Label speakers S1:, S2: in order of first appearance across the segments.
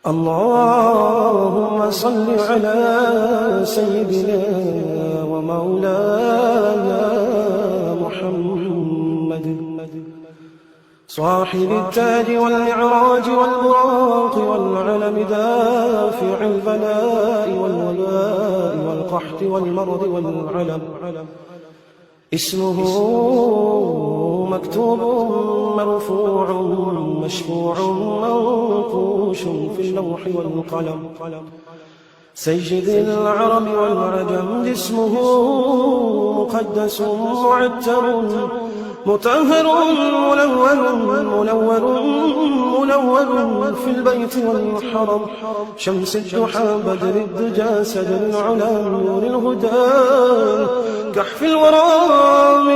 S1: اللهم صل على سيدنا ومولانا محمد صاحب التاج والمعراج والبراق والعلم دافع البلاء والوباء والقحط والمرض والعلم اسمه مكتوب مرفوع مشفوع منقوش في اللوح والقلم سيد العرب والعجم جسمه مقدس معتر مطهر منور في البيت والحرم شمس الضحى بدر الدجى سد العلا نور الهدى كحف الورى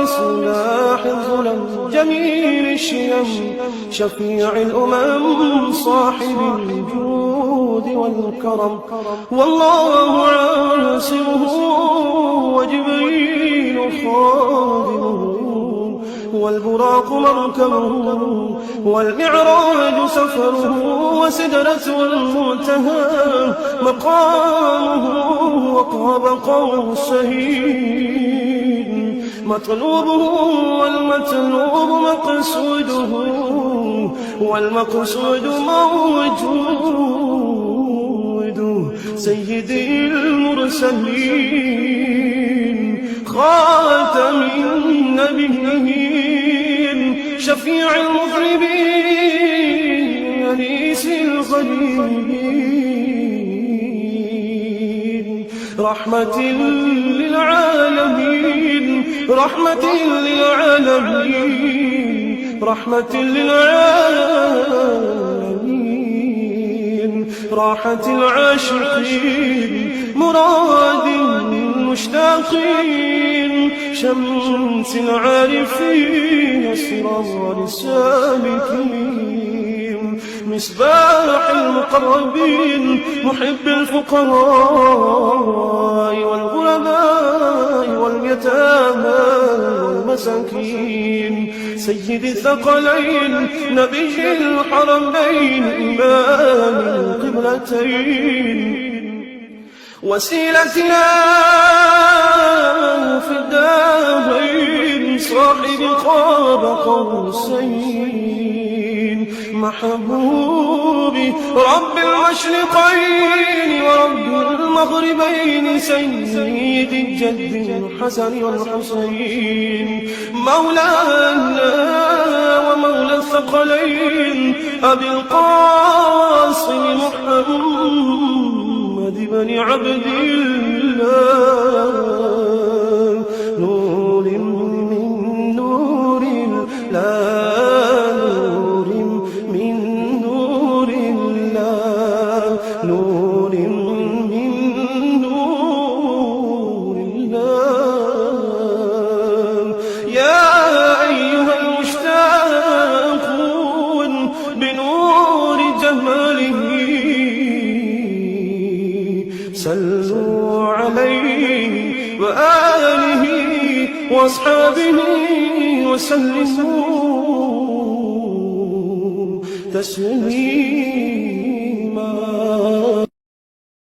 S1: مصباح الظلم جميل الشيم شفيع الأمم صاحب الجود والكرم والله عاصمه وجبريل خادمه والبراق مركبه والمعراج سفره وسدرة المنتهى مقامه وقاب قوسين مطلوبه والمطلوب مقصوده والمقصود موجود سيدي المرسلين خاتم النبيين شفيع المذنبين أنيس الغريبين رحمة للعالمين رحمة للعالمين رحمة للعالمين راحة العاشقين مراد المشتاقين شمس العارفين أسرار السالكين مصباح المقربين محب الفقراء والغرباء واليتامى والمساكين سيد الثقلين نبي الحرمين إمام القبلتين وسيلتنا في الدارين صاحب قاب قوسين محبوبي رب المشرقين ورب المغربين سيد الجد الحسن والحسين مولانا ومولى الثقلين أبي القاسم محمد بن عبد الله نور من نور الله نور من نور الله نور من نور الله يا أيها المشتاقون بنور جماله صلوا عليه وآله وأصحابه وسلموا تسليما.